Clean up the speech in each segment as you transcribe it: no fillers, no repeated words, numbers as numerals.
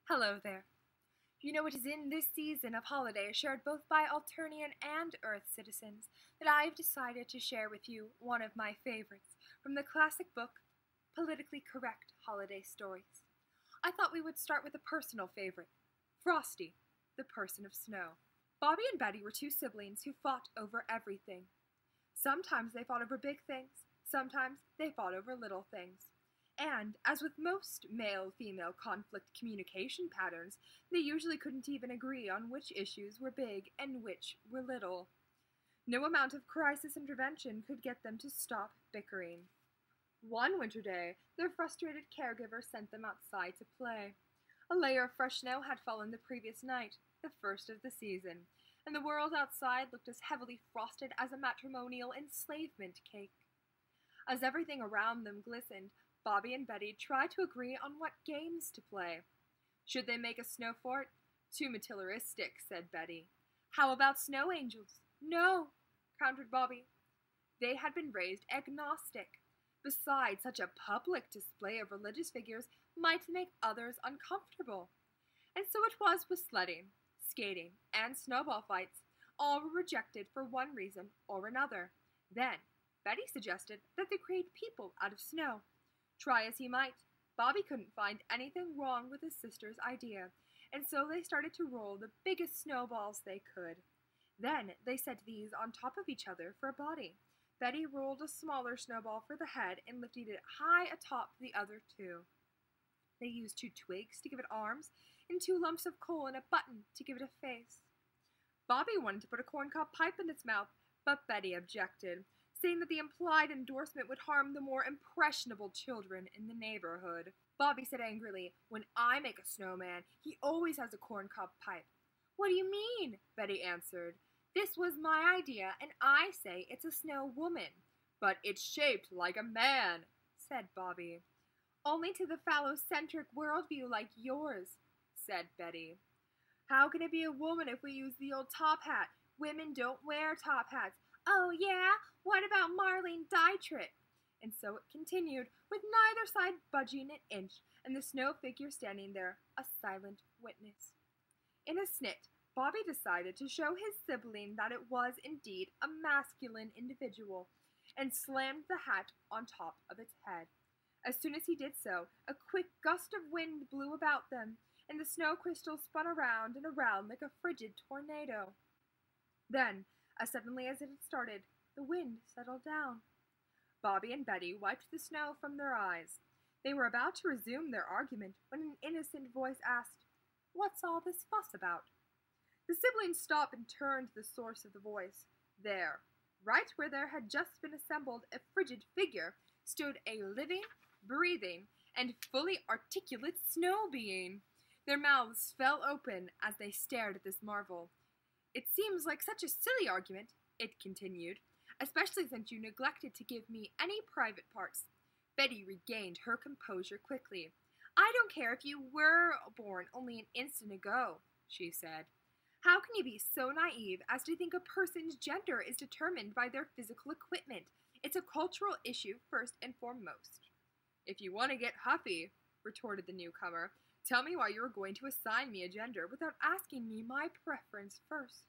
Hello there. You know, it is in this season of holiday shared both by Alternian and Earth citizens that I have decided to share with you one of my favorites from the classic book, Politically Correct Holiday Stories. I thought we would start with a personal favorite, Frosty, the Person of Snow. Bobby and Betty were two siblings who fought over everything. Sometimes they fought over big things, sometimes they fought over little things. And, as with most male-female conflict communication patterns, they usually couldn't even agree on which issues were big and which were little. No amount of crisis intervention could get them to stop bickering. One winter day, their frustrated caregiver sent them outside to play. A layer of fresh snow had fallen the previous night, the first of the season, and the world outside looked as heavily frosted as a matrimonial enslavement cake. As everything around them glistened, Bobby and Betty tried to agree on what games to play. Should they make a snow fort? Too materialistic, said Betty. How about snow angels? No, countered Bobby. They had been raised agnostic. Besides, such a public display of religious figures might make others uncomfortable. And so it was with sledding, skating, and snowball fights. All were rejected for one reason or another. Then, Betty suggested that they create people out of snow. Try as he might, Bobby couldn't find anything wrong with his sister's idea, and so they started to roll the biggest snowballs they could. Then they set these on top of each other for a body. Betty rolled a smaller snowball for the head and lifted it high atop the other two. They used 2 twigs to give it arms, and 2 lumps of coal and a button to give it a face. Bobby wanted to put a corncob pipe in its mouth, but Betty objected, saying that the implied endorsement would harm the more impressionable children in the neighborhood. Bobby said angrily, "When I make a snowman, he always has a corncob pipe." "What do you mean?" Betty answered. "This was my idea, and I say it's a snow woman." "But it's shaped like a man," said Bobby. "Only to the phallocentric worldview like yours," said Betty. "How can it be a woman if we use the old top hat? Women don't wear top hats." "Oh, yeah? What about Marlene Dietrich?" And so it continued, with neither side budging an inch, and the snow figure standing there, a silent witness. In a snit, Bobby decided to show his sibling that it was indeed a masculine individual, and slammed the hat on top of its head. As soon as he did so, a quick gust of wind blew about them, and the snow crystals spun around and around like a frigid tornado. Then, as suddenly as it had started, the wind settled down. Bobby and Betty wiped the snow from their eyes. They were about to resume their argument when an innocent voice asked, "What's all this fuss about?" The siblings stopped and turned to the source of the voice. There, right where there had just been assembled a frigid figure, stood a living, breathing, and fully articulate snow being. Their mouths fell open as they stared at this marvel. "It seems like such a silly argument," it continued, "especially since you neglected to give me any private parts." Betty regained her composure quickly. "I don't care if you were born only an instant ago," she said. "How can you be so naive as to think a person's gender is determined by their physical equipment? It's a cultural issue first and foremost." "If you want to get huffy," retorted the newcomer, "tell me why you are going to assign me a gender without asking me my preference first."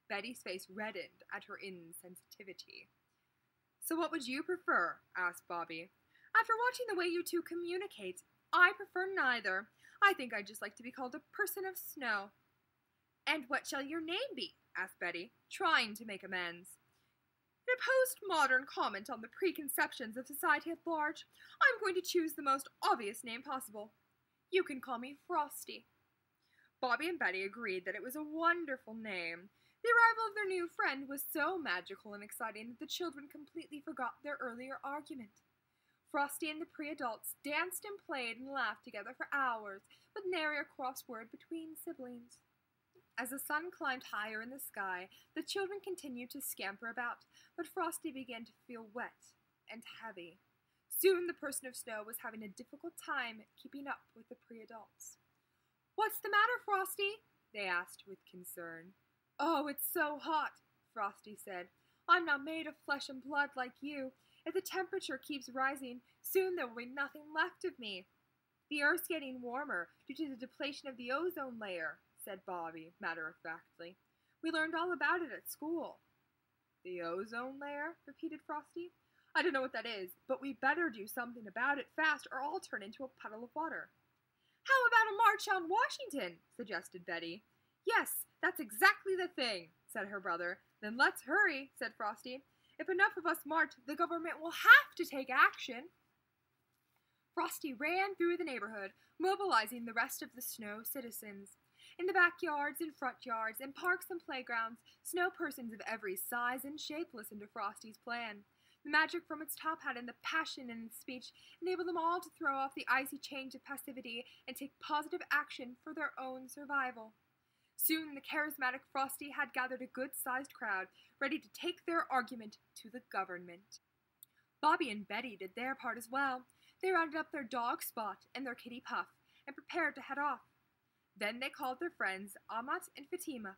Betty's face reddened at her insensitivity. "So what would you prefer?" asked Bobby. "After watching the way you two communicate, I prefer neither. I think I'd just like to be called a person of snow." "And what shall your name be?" asked Betty, trying to make amends. "In a postmodern comment on the preconceptions of society at large, I'm going to choose the most obvious name possible. You can call me Frosty." Bobby and Betty agreed that it was a wonderful name. The arrival of their new friend was so magical and exciting that the children completely forgot their earlier argument. Frosty and the pre-adults danced and played and laughed together for hours, with nary a cross word between siblings. As the sun climbed higher in the sky, the children continued to scamper about, but Frosty began to feel wet and heavy. Soon the Person of Snow was having a difficult time keeping up with the pre-adults. "What's the matter, Frosty?" they asked with concern. "Oh, it's so hot," Frosty said. "I'm not made of flesh and blood like you. If the temperature keeps rising, soon there will be nothing left of me." "The Earth's getting warmer due to the depletion of the ozone layer," said Bobby, matter-of-factly. "We learned all about it at school." "The ozone layer?" repeated Frosty. "I don't know what that is, but we better do something about it fast or I'll turn into a puddle of water." "How about a march on Washington?" suggested Betty. "Yes, that's exactly the thing," said her brother. "Then let's hurry," said Frosty. "If enough of us march, the government will have to take action." Frosty ran through the neighborhood, mobilizing the rest of the Snow citizens. In the backyards and front yards, in parks and playgrounds, Snow persons of every size and shape listened to Frosty's plan. The magic from its top hat and the passion in its speech enabled them all to throw off the icy chains of passivity and take positive action for their own survival. Soon the charismatic Frosty had gathered a good-sized crowd, ready to take their argument to the government. Bobby and Betty did their part as well. They rounded up their dog Spot and their kitty Puff, and prepared to head off. Then they called their friends Amat and Fatima,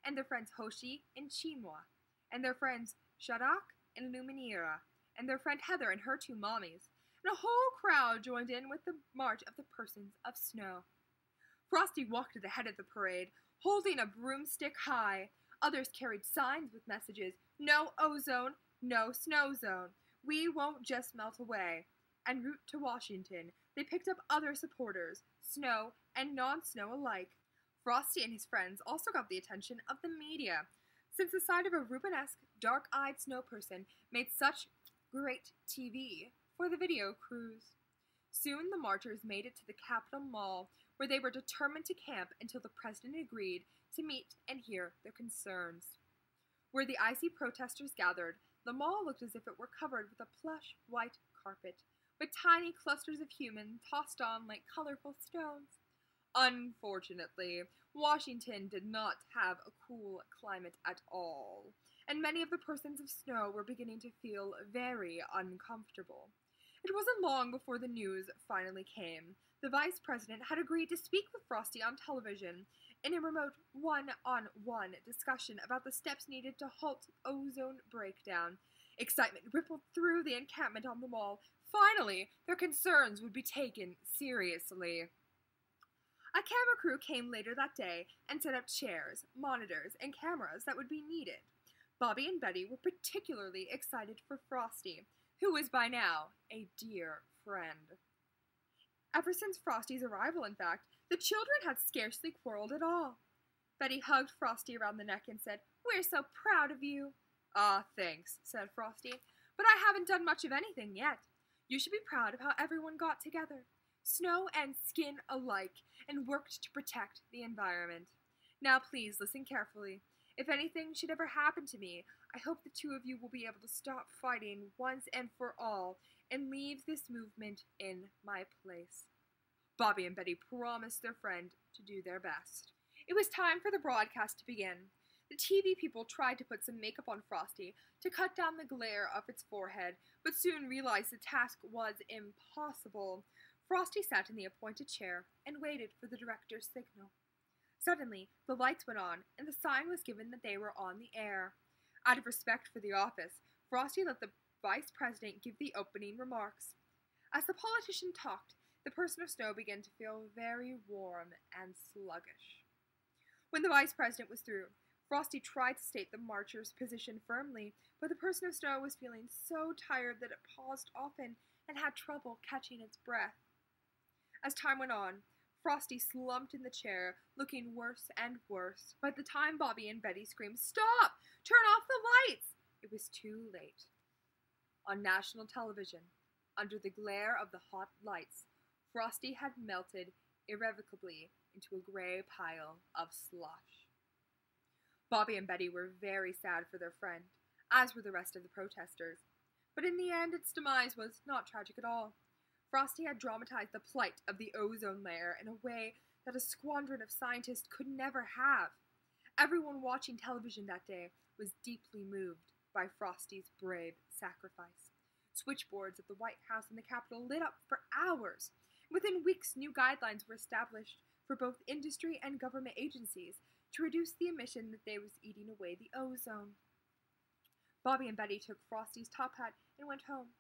and their friends Hoshi and Chimwa, and their friends Shadak and Luminira, and their friend Heather and her two mommies, and a whole crowd joined in with the march of the persons of Snow. Frosty walked at the head of the parade, holding a broomstick high. Others carried signs with messages, "No ozone, no snow zone. We won't just melt away." En route to Washington, they picked up other supporters, Snow and non-Snow alike. Frosty and his friends also got the attention of the media, since the sight of a Rubenesque, dark-eyed Snow person made such great TV for the video crews. Soon the marchers made it to the Capitol Mall, where they were determined to camp until the president agreed to meet and hear their concerns. Where the icy protesters gathered, the mall looked as if it were covered with a plush white carpet, with tiny clusters of humans tossed on like colorful stones. Unfortunately, Washington did not have a cool climate at all, and many of the persons of Snow were beginning to feel very uncomfortable. It wasn't long before the news finally came. The vice president had agreed to speak with Frosty on television in a remote one-on-one discussion about the steps needed to halt ozone breakdown. Excitement rippled through the encampment on the wall. Finally, their concerns would be taken seriously. A camera crew came later that day and set up chairs, monitors, and cameras that would be needed. Bobby and Betty were particularly excited for Frosty, who was by now a dear friend. Ever since Frosty's arrival, in fact, the children had scarcely quarreled at all. Betty hugged Frosty around the neck and said, "We're so proud of you." "Ah, thanks," said Frosty, "but I haven't done much of anything yet. You should be proud of how everyone got together, Snow and Skin alike, and worked to protect the environment. Now please listen carefully. If anything should ever happen to me, I hope the two of you will be able to stop fighting once and for all and leave this movement in my place." Bobby and Betty promised their friend to do their best. It was time for the broadcast to begin. The TV people tried to put some makeup on Frosty to cut down the glare off its forehead, but soon realized the task was impossible. Frosty sat in the appointed chair and waited for the director's signal. Suddenly, the lights went on, and the sign was given that they were on the air. Out of respect for the office, Frosty let the vice president give the opening remarks. As the politician talked, the person of Snow began to feel very warm and sluggish. When the vice president was through, Frosty tried to state the marcher's position firmly, but the person of Snow was feeling so tired that it paused often and had trouble catching its breath. As time went on, Frosty slumped in the chair, looking worse and worse. By the time Bobby and Betty screamed, "Stop! Turn off the lights!" it was too late. On national television, under the glare of the hot lights, Frosty had melted irrevocably into a gray pile of slush. Bobby and Betty were very sad for their friend, as were the rest of the protesters. But in the end, its demise was not tragic at all. Frosty had dramatized the plight of the ozone layer in a way that a squadron of scientists could never have. Everyone watching television that day was deeply moved by Frosty's brave sacrifice. Switchboards at the White House and the Capitol lit up for hours. Within weeks, new guidelines were established for both industry and government agencies to reduce the emission that they was eating away the ozone. Bobby and Betty took Frosty's top hat and went home.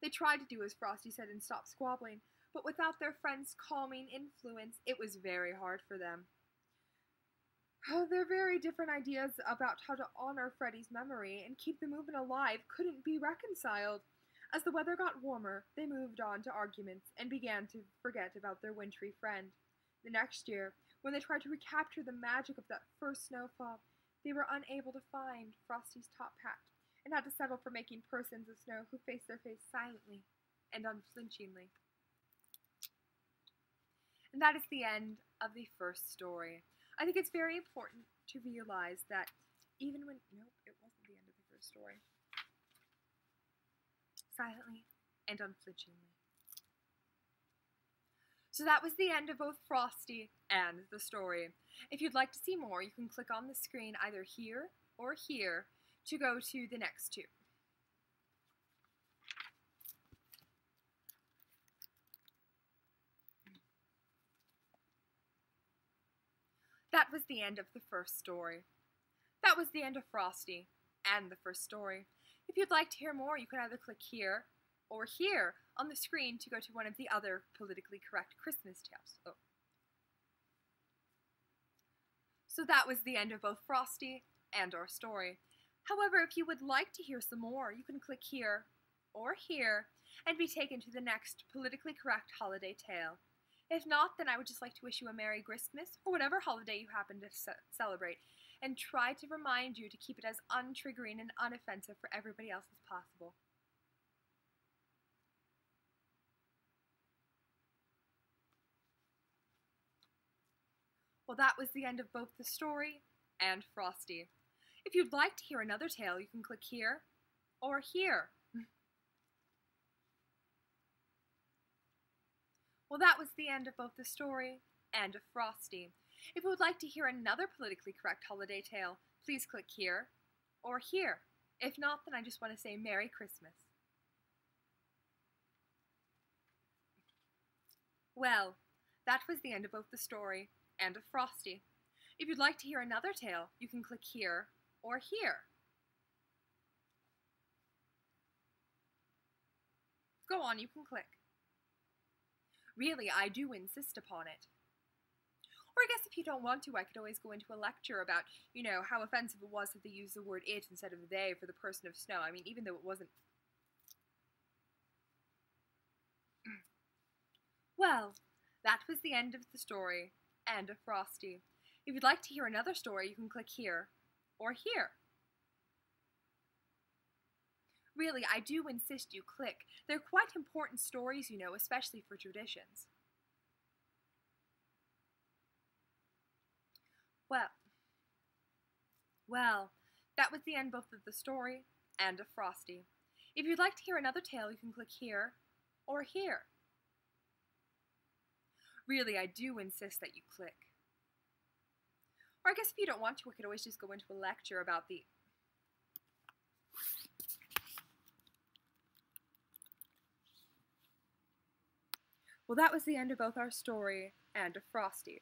They tried to do as Frosty said and stop squabbling, but without their friend's calming influence, it was very hard for them. Their very different ideas about how to honor Freddy's memory and keep the movement alive couldn't be reconciled. As the weather got warmer, they moved on to arguments and began to forget about their wintry friend. The next year, when they tried to recapture the magic of that first snowfall, they were unable to find Frosty's top hat and had to settle for making persons of snow who faced their face silently and unflinchingly. And that is the end of the first story. I think it's very important to realize that even when... Nope, it wasn't the end of the first story. Silently and unflinchingly. So that was the end of both Frosty and the story. If you'd like to see more, you can click on the screen either here or here to go to the next two. That was the end of the first story. That was the end of Frosty and the first story. If you'd like to hear more, you can either click here or here on the screen to go to one of the other politically correct Christmas tales. Oh. So that was the end of both Frosty and our story. However, if you would like to hear some more, you can click here or here and be taken to the next politically correct holiday tale. If not, then I would just like to wish you a Merry Christmas or whatever holiday you happen to celebrate, and try to remind you to keep it as untriggering and unoffensive for everybody else as possible. Well, that was the end of both the story and Frosty. If you'd like to hear another tale, you can click here or here. Well, that was the end of both the story and of Frosty. If you would like to hear another politically correct holiday tale, please click here or here. If not, then I just want to say Merry Christmas. Well, that was the end of both the story and of Frosty. If you'd like to hear another tale, you can click here or here. Go on, you can click. Really, I do insist upon it. Or I guess if you don't want to, I could always go into a lecture about, how offensive it was that they used the word it instead of they for the person of snow. I mean, even though it wasn't... Well, that was the end of the story and of Frosty. If you'd like to hear another story, you can click here or here. Really, I do insist you click. They're quite important stories, especially for traditions. Well, that was the end both of the story and of Frosty. If you'd like to hear another tale, you can click here or here. Really, I do insist that you click. Or I guess if you don't want to, I could always just go into a lecture about the... Well, that was the end of both our story and of Frosty.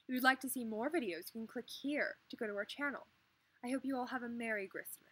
If you'd like to see more videos, you can click here to go to our channel. I hope you all have a Merry Christmas.